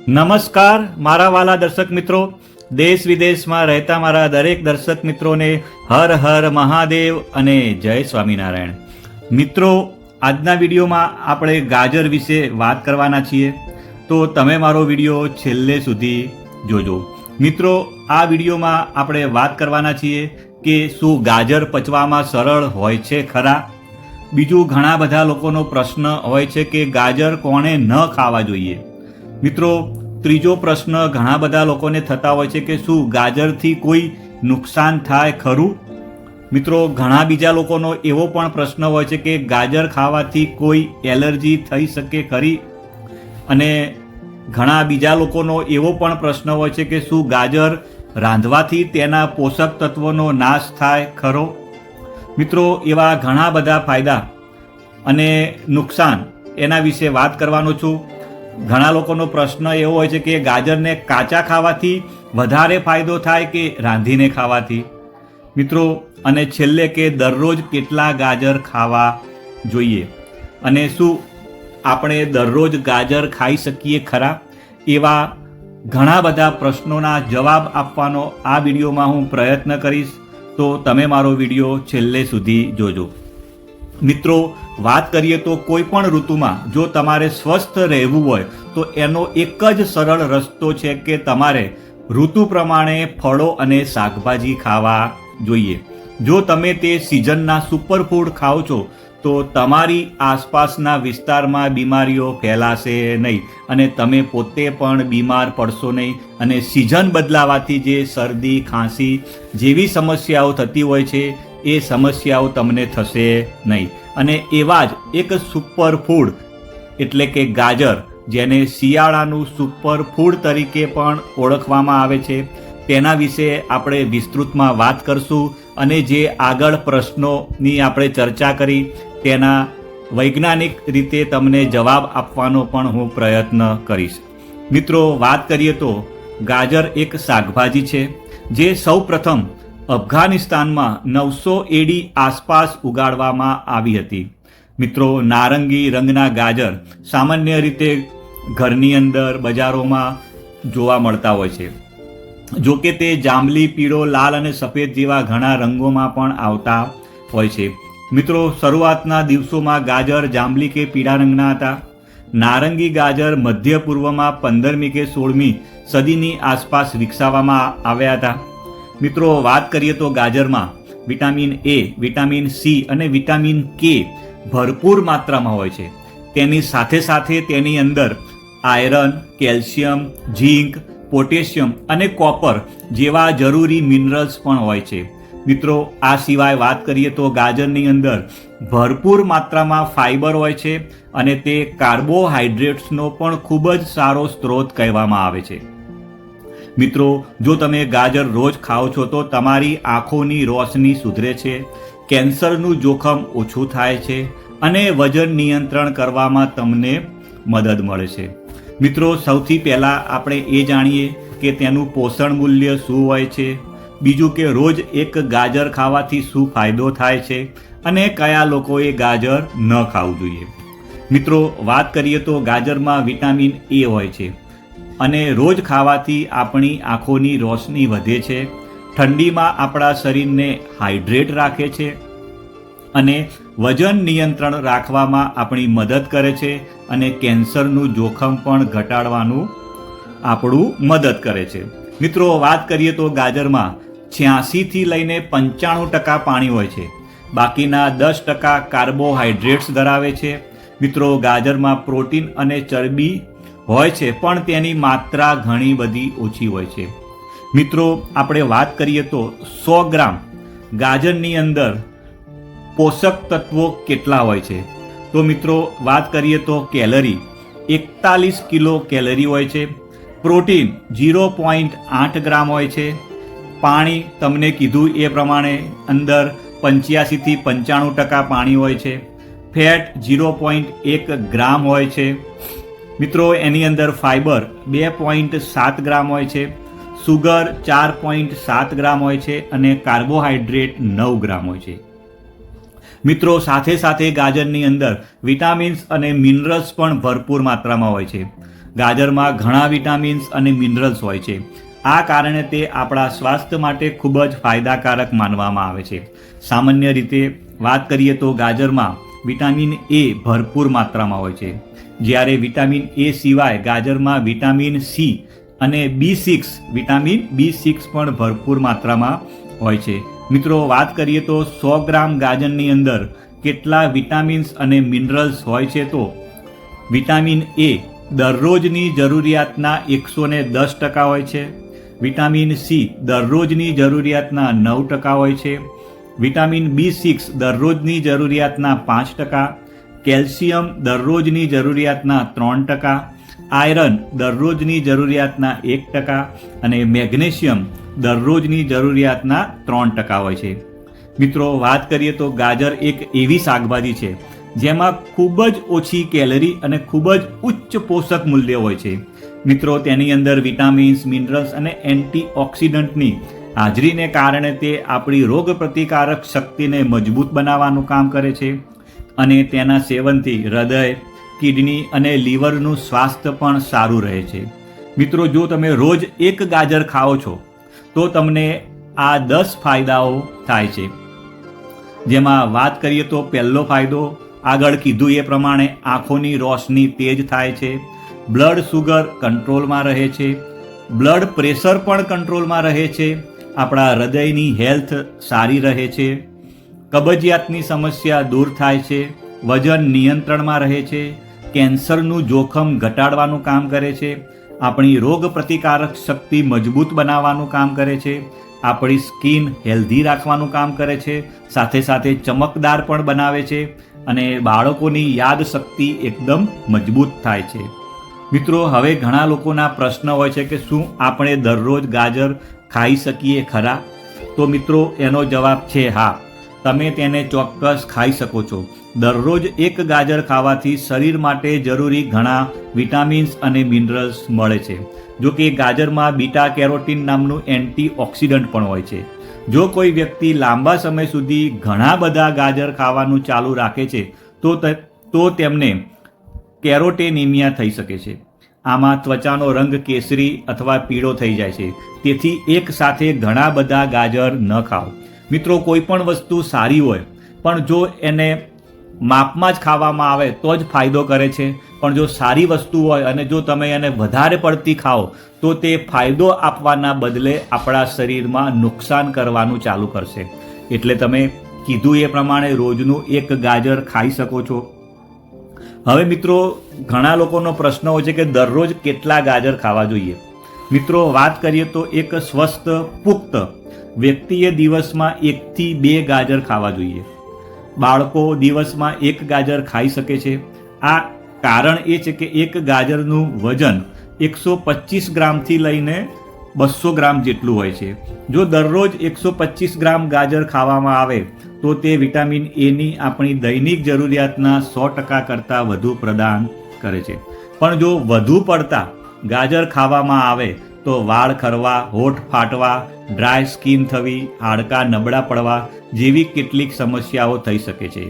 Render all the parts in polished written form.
નમસ્કાર મારા વાલા દર્શક મિત્રો, દેશ વિદેશમાં રહેતા મારા દરેક દર્શક મિત્રોને હર હર મહાદેવ અને જય સ્વામિનારાયણ. મિત્રો, આજના વિડીયોમાં આપણે ગાજર વિશે વાત કરવાના છીએ, તો તમે મારો વિડીયો છેલ્લે સુધી જોજો. મિત્રો, આ વિડીયોમાં આપણે વાત કરવાના છીએ કે શું ગાજર પચવામાં સરળ હોય છે ખરા? બીજું, ઘણા બધા લોકોનો પ્રશ્ન હોય છે કે ગાજર કોણે ન ખાવા જોઈએ. મિત્રો, ત્રીજો પ્રશ્ન ઘણા બધા લોકોને થતા હોય છે કે શું ગાજરથી કોઈ નુકસાન થાય ખરું? મિત્રો, ઘણા બીજા લોકોનો એવો પણ પ્રશ્ન હોય છે કે ગાજર ખાવાથી કોઈ એલર્જી થઈ શકે ખરી? અને ઘણા બીજા લોકોનો એવો પણ પ્રશ્ન હોય છે કે શું ગાજર રાંધવાથી તેના પોષક તત્વોનો નાશ થાય ખરો? મિત્રો, એવા ઘણા બધા ફાયદા અને નુકસાન એના વિશે વાત કરવાનો છું. ઘણા લોકોનો પ્રશ્ન એવો હોય છે કે ગાજરને કાચા ખાવાથી વધારે ફાયદો થાય કે રાંધીને ખાવાથી? મિત્રો, અને છેલ્લે કે દરરોજ કેટલા ગાજર ખાવા જોઈએ અને શું આપણે દરરોજ ગાજર ખાઈ શકીએ ખરા? એવા ઘણા બધા પ્રશ્નોના જવાબ આપવાનો આ વિડીયોમાં હું પ્રયત્ન કરીશ, તો તમે મારો વિડીયો છેલ્લે સુધી જોજો. મિત્રો, વાત કરીએ તો કોઈ પણ ઋતુમાં જો તમારે સ્વસ્થ રહેવું હોય તો એનો એક જ સરળ રસ્તો છે કે તમારે ઋતુ પ્રમાણે ફળો અને શાકભાજી ખાવા જોઈએ. જો તમે તે સિઝનના સુપરફૂડ ખાઓ છો તો તમારી આસપાસના વિસ્તારમાં બીમારીઓ ફેલાશે નહીં અને તમે પોતે પણ બીમાર પડશો નહીં. અને સિઝન બદલાવાથી જે શરદી, ખાંસી જેવી સમસ્યાઓ થતી હોય છે એ સમસ્યાઓ તમને થશે નહીં. અને એવા જ એક સુપરફૂડ એટલે કે ગાજર, જેને શિયાળાનું સુપરફૂડ તરીકે પણ ઓળખવામાં આવે છે, તેના વિશે આપણે વિસ્તૃતમાં વાત કરશું. અને જે આગળ પ્રશ્નોની આપણે ચર્ચા કરી તેના વૈજ્ઞાનિક રીતે તમને જવાબ આપવાનો પણ હું પ્રયત્ન કરીશ. મિત્રો, વાત કરીએ તો ગાજર એક શાકભાજી છે જે સૌ પ્રથમ અફઘાનિસ્તાનમાં 900 AD આસપાસ ઉગાડવામાં આવી હતી. મિત્રો, નારંગી રંગના ગાજર સામાન્ય રીતે ઘરની અંદર બજારોમાં જોવા મળતા હોય છે. જો કે તે જાંબલી, પીળો, લાલ અને સફેદ જેવા ઘણા રંગોમાં પણ આવતા હોય છે. મિત્રો, શરૂઆતના દિવસોમાં ગાજર જાંબલી કે પીળા રંગના હતા. નારંગી ગાજર મધ્ય પૂર્વમાં 15મી કે 16મી સદીની આસપાસ વિકસાવવામાં આવ્યા હતા. મિત્રો, વાત કરીએ તો ગાજરમાં વિટામિન A, વિટામિન C અને વિટામિન K ભરપૂર માત્રામાં હોય છે. તેની સાથે સાથે તેની અંદર આયરન, કેલ્શિયમ, ઝીંક, પોટેશિયમ અને કોપર જેવા જરૂરી મિનરલ્સ પણ હોય છે. મિત્રો, આ સિવાય વાત કરીએ તો ગાજરની અંદર ભરપૂર માત્રામાં ફાઇબર હોય છે અને તે કાર્બોહાઈડ્રેટ્સનો પણ ખૂબ જ સારો સ્ત્રોત કહેવામાં આવે છે. મિત્રો, જો તમે ગાજર રોજ ખાઓ છો તો તમારી આંખોની રોશની સુધરે છે, કેન્સરનું જોખમ ઓછું થાય છે અને વજન નિયંત્રણ કરવામાં તમને મદદ મળે છે. મિત્રો, સૌથી પહેલાં આપણે એ જાણીએ કે તેનું પોષણ મૂલ્ય શું હોય છે. બીજું કે રોજ એક ગાજર ખાવાથી શું ફાયદો થાય છે અને કયા લોકોએ ગાજર ન ખાવું જોઈએ. મિત્રો, વાત કરીએ તો ગાજરમાં વિટામિન A હોય છે અને રોજ ખાવાથી આપણી આંખોની રોશની વધે છે, ઠંડીમાં આપણા શરીરને હાઇડ્રેટ રાખે છે અને વજન નિયંત્રણ રાખવામાં આપણી મદદ કરે છે અને કેન્સરનું જોખમ પણ ઘટાડવાનું આપણું મદદ કરે છે. મિત્રો, વાત કરીએ તો ગાજરમાં 86થી લઈને 95% પાણી હોય છે, બાકીના 10% કાર્બોહાઈડ્રેટ્સ ધરાવે છે. મિત્રો, ગાજરમાં પ્રોટીન અને ચરબી હોય છે પણ તેની માત્રા ઘણી બધી ઓછી હોય છે. મિત્રો, આપણે વાત કરીએ તો 100 ગ્રામ ગાજરની અંદર પોષક તત્વો કેટલા હોય છે? તો મિત્રો, વાત કરીએ તો કેલરી 41 કિલો કેલરી હોય છે, પ્રોટીન 0.8 ગ્રામ હોય છે, પાણી તમને કીધું એ પ્રમાણે અંદર 85થી 95% પાણી હોય છે, ફેટ 0.1 ગ્રામ હોય છે. મિત્રો, એની અંદર ફાઇબર 2.7 ગ્રામ હોય છે, સુગર 4.7 ગ્રામ હોય છે અને કાર્બોહાઈડ્રેટ 9 ગ્રામ હોય છે. મિત્રો, સાથે સાથે ગાજરની અંદર વિટામિન્સ અને મિનરલ્સ પણ ભરપૂર માત્રામાં હોય છે. ગાજરમાં ઘણા વિટામિન્સ અને મિનરલ્સ હોય છે. આ કારણે તે આપણા સ્વાસ્થ્ય માટે ખૂબ જ ફાયદાકારક માનવામાં આવે છે. સામાન્ય રીતે વાત કરીએ તો ગાજરમાં વિટામિન એ ભરપૂર માત્રામાં હોય છે, જ્યારે વિટામિન એ સિવાય ગાજરમાં વિટામિન સી અને B6 વિટામિન B6 પણ ભરપૂર માત્રામાં હોય છે. મિત્રો, વાત કરીએ તો 100 ગ્રામ ગાજરની અંદર કેટલા વિટામિન્સ અને મિનરલ્સ હોય છે તો વિટામિન એ દરરોજની જરૂરિયાતના 110% હોય છે, વિટામિન સી દરરોજની જરૂરિયાતના 9% હોય છે, વિટામિન B6 દરરોજની જરૂરિયાતના 5%, કેલ્શિયમ દરરોજની જરૂરિયાતના 3%, આયરન દરરોજની જરૂરિયાતના 1% અને મેગ્નેશિયમ દરરોજની જરૂરિયાતના 3% હોય છે. મિત્રો, વાત કરીએ તો ગાજર એક એવી શાકભાજી છે જેમાં ખૂબ જ ઓછી કેલરી અને ખૂબ જ ઉચ્ચ પોષક મૂલ્ય હોય છે. મિત્રો, તેની અંદર વિટામિન્સ, મિનરલ્સ અને એન્ટીઓક્સિડન્ટની હાજરીને કારણે તે આપણી રોગ પ્રતિકારક શક્તિને મજબૂત બનાવવાનું કામ કરે છે અને તેના સેવનથી હૃદય, કિડની અને લીવરનું સ્વાસ્થ્ય પણ સારું રહે છે. મિત્રો, જો તમે રોજ એક ગાજર ખાઓ છો તો તમને આ 10 ફાયદાઓ થાય છે. જેમાં વાત કરીએ તો પહેલો ફાયદો આગળ કીધું એ પ્રમાણે આંખોની રોશની તેજ થાય છે, બ્લડ સુગર કંટ્રોલમાં રહે છે, બ્લડ પ્રેશર પણ કંટ્રોલમાં રહે છે, આપણા હૃદયની હેલ્થ સારી રહે છે, કબજિયાતની સમસ્યા દૂર થાય છે, વજન નિયંત્રણમાં રહે છે, કેન્સરનું જોખમ ઘટાડવાનું કામ કરે છે, આપણી રોગ પ્રતિકારક શક્તિ મજબૂત બનાવવાનું કામ કરે છે, આપણી સ્કિન હેલ્ધી રાખવાનું કામ કરે છે, સાથે સાથે ચમકદાર પણ બનાવે છે અને બાળકોની યાદશક્તિ એકદમ મજબૂત થાય છે. મિત્રો, હવે ઘણા લોકોના પ્રશ્ન હોય છે કે શું આપણે દરરોજ ગાજર ખાઈ શકીએ ખરા? તો મિત્રો, એનો જવાબ છે હા, તમે તેને ચોક્કસ ખાઈ શકો છો. દરરોજ એક ગાજર ખાવાથી શરીર માટે જરૂરી ઘણા વિટામિન્સ અને મિનરલ્સ મળે છે. જો કે ગાજરમાં બીટા કેરોટીન નામનું એન્ટીઓક્સિડન્ટ પણ હોય છે. જો કોઈ વ્યક્તિ લાંબા સમય સુધી ઘણા બધા ગાજર ખાવાનું ચાલુ રાખે છે તો તેમને કેરોટેનિમિયા થઈ શકે છે. આમાં ત્વચાનો રંગ કેસરી અથવા પીળો થઈ જાય છે. તેથી એક સાથે ઘણા બધા ગાજર ન ખાઓ. મિત્રો, કોઈ પણ વસ્તુ સારી હોય પણ જો એને માપમાં જ ખાવામાં આવે તો જ ફાયદો કરે છે. પણ જો સારી વસ્તુ હોય અને જો તમે એને વધારે પડતી ખાઓ તો તે ફાયદો આપવાના બદલે આપણા શરીરમાં નુકસાન કરવાનું ચાલુ કરશે. એટલે તમે કીધું એ પ્રમાણે રોજનું એક ગાજર ખાઈ શકો છો. હવે મિત્રો, ઘણા લોકોનો પ્રશ્ન હોય છે કે દરરોજ કેટલા ગાજર ખાવા જોઈએ. મિત્રો, વાત કરીએ તો એક સ્વસ્થ પુખ્ત વ્યક્તિએ દિવસમાં 1 થી 2 ગાજર ખાવા જોઈએ. બાળકો દિવસમાં 1 ગાજર ખાઈ શકે છે. આ કારણ એ છે કે એક ગાજરનું વજન 125 ગ્રામથી લઈને 200 ગ્રામ જેટલું હોય છે. જો દરરોજ 125 ગ્રામ ગાજર ખાવામાં આવે તો તે વિટામિન એની આપણી દૈનિક જરૂરિયાતના 100% કરતાં વધુ પ્રદાન કરે છે. પણ જો વધુ પડતા ગાજર ખાવામાં આવે તો વાળ ખરવા, હોઠ ફાટવા, ડ્રાય સ્કિન થવી, હાડકાં નબળા પડવા જેવી કેટલીક સમસ્યાઓ થઈ શકે છે.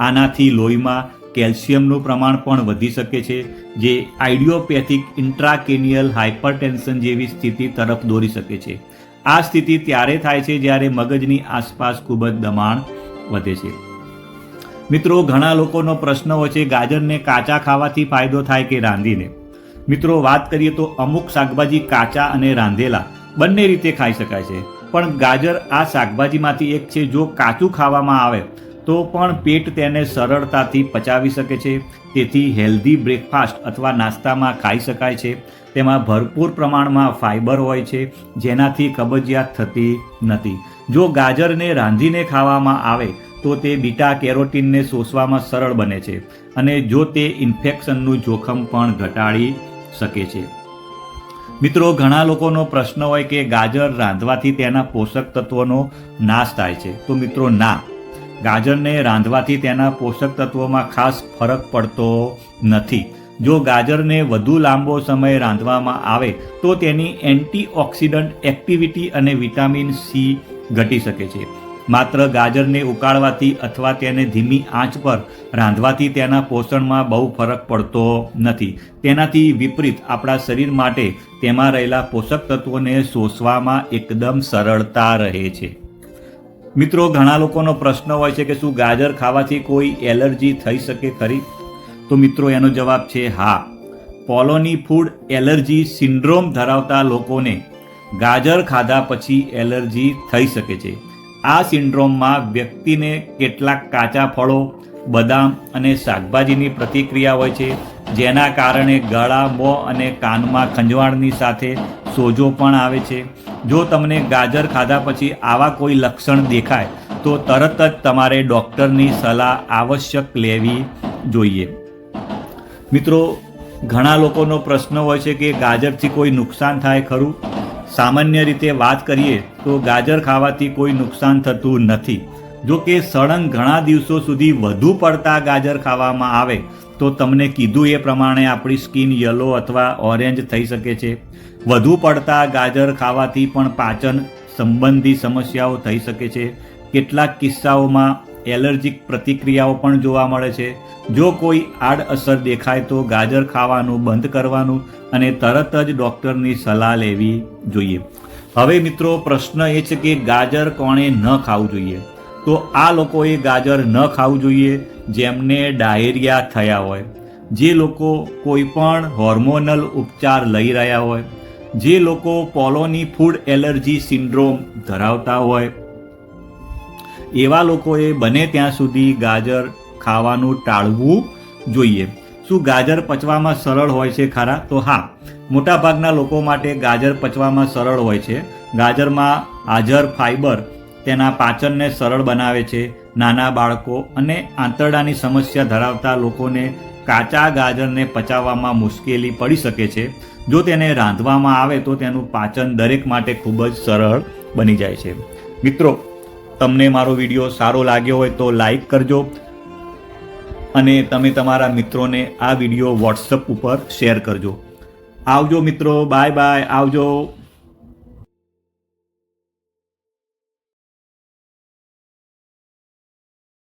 આનાથી લોહીમાં કેલ્શિયમનું પ્રમાણ પણ વધી શકે છે, જે આઇડિયોપેથિક ઇન્ટ્રાકેનિયલ હાઇપરટેન્શન જેવી સ્થિતિ તરફ દોરી શકે છે. આ સ્થિતિ ત્યારે થાય છે જ્યારે મગજની આસપાસ ખૂબ જ દબાણ વધે છે. મિત્રો, ઘણા લોકોનો પ્રશ્ન હોય છે ગાજરને કાચા ખાવાથી ફાયદો થાય કે રાંધીને. મિત્રો, વાત કરીએ તો અમુક શાકભાજી કાચા અને રાંધેલા બંને રીતે ખાઈ શકાય છે. પણ ગાજર આ શાકભાજીમાંથી એક છે. જો કાચું ખાવામાં આવે તો પણ પેટ તેને સરળતાથી પચાવી શકે છે. તેથી હેલ્ધી બ્રેકફાસ્ટ અથવા નાસ્તામાં ખાઈ શકાય છે. તેમાં ભરપૂર પ્રમાણમાં ફાઇબર હોય છે, જેનાથી કબજિયાત થતી નથી. જો ગાજરને રાંધીને ખાવામાં આવે તો તે બીટા કેરોટીનને શોષવામાં સરળ બને છે અને જો તે ઇન્ફેક્શનનું જોખમ પણ ઘટાડી શકે છે. મિત્રો, ઘણા લોકોનો પ્રશ્ન હોય કે ગાજર રાંધવાથી તેના પોષક તત્વોનો નાશ થાય છે. તો મિત્રો, ના, ગાજરને રાંધવાથી તેના પોષક તત્વોમાં ખાસ ફરક પડતો નથી. જો ગાજરને વધુ લાંબો સમય રાંધવામાં આવે તો તેની એન્ટીઓક્સિડન્ટ એક્ટિવિટી અને વિટામિન સી ઘટી શકે છે. માત્ર ગાજરને ઉકાળવાથી અથવા તેને ધીમી આંચ પર રાંધવાથી તેના પોષણમાં બહુ ફરક પડતો નથી. તેનાથી વિપરીત આપણા શરીર માટે તેમાં રહેલા પોષક તત્વોને શોષવામાં એકદમ સરળતા રહે છે. મિત્રો, ઘણા લોકોનો પ્રશ્ન હોય છે કે શું ગાજર ખાવાથી કોઈ એલર્જી થઈ શકે ખરી? તો મિત્રો, એનો જવાબ છે હા. પોલોની ફૂડ એલર્જી સિન્ડ્રોમ ધરાવતા લોકોને ગાજર ખાધા પછી એલર્જી થઈ શકે છે. આ સિન્ડ્રોમમાં વ્યક્તિને કેટલાક કાચા ફળો, બદામ અને શાકભાજીની પ્રતિક્રિયા હોય છે, જેના કારણે ગળા, મોં અને કાનમાં ખંજવાળની સાથે સોજો પણ આવે છે. જો તમને ગાજર ખાધા પછી આવા કોઈ લક્ષણ દેખાય તો તરત જ તમારે ડૉક્ટરની સલાહ આવશ્યક લેવી જોઈએ. મિત્રો, ઘણા લોકોનો પ્રશ્ન હોય છે કે ગાજરથી કોઈ નુકસાન થાય ખરું? સામાન્ય રીતે વાત કરીએ તો ગાજર ખાવાથી કોઈ નુકસાન થતું નથી. જો કે સળંગ ઘણા દિવસો સુધી વધુ પડતા ગાજર ખાવામાં આવે તો તમને કીધું એ પ્રમાણે આપણી સ્કિન યલો અથવા ઓરેન્જ થઈ શકે છે. વધુ પડતા ગાજર ખાવાથી પણ પાચન સંબંધી સમસ્યાઓ થઈ શકે છે. કેટલાક કિસ્સાઓમાં એલર્જીક પ્રતિક્રિયાઓ પણ જોવા મળે છે. જો કોઈ આડઅસર દેખાય તો ગાજર ખાવાનું બંધ કરવાનું અને તરત જ ડૉક્ટરની સલાહ લેવી જોઈએ. હવે મિત્રો, પ્રશ્ન એ છે કે ગાજર કોણે ન ખાવું જોઈએ? તો આ લોકોએ ગાજર ન ખાવું જોઈએ જેમને ડાયેરિયા થયા હોય, જે લોકો કોઈ પણ હોર્મોનલ ઉપચાર લઈ રહ્યા હોય, જે લોકો પોલોની ફૂડ એલર્જી સિન્ડ્રોમ ધરાવતા હોય, એવા લોકોએ બને ત્યાં સુધી ગાજર ખાવાનું ટાળવું જોઈએ. શું ગાજર પચવામાં સરળ હોય છે ખરા? તો હા, મોટાભાગના લોકો માટે ગાજર પચવામાં સરળ હોય છે. ગાજરમાં હાજર ફાઇબર તેના પાચનને સરળ બનાવે છે. નાના બાળકો અને આંતરડાની સમસ્યા ધરાવતા લોકોને કાચા ગાજરને પચાવવામાં મુશ્કેલી પડી શકે છે. જો તેને રાંધવામાં આવે તો તેનું પાચન દરેક માટે ખૂબ જ સરળ બની જાય છે. મિત્રો, તમને મારો વિડીયો સારો લાગ્યો હોય તો લાઈક કરજો અને તમે તમારા મિત્રોને આ વિડીયો વોટ્સઅપ ઉપર શેર કરજો. આવજો મિત્રો, બાય બાય, આવજો.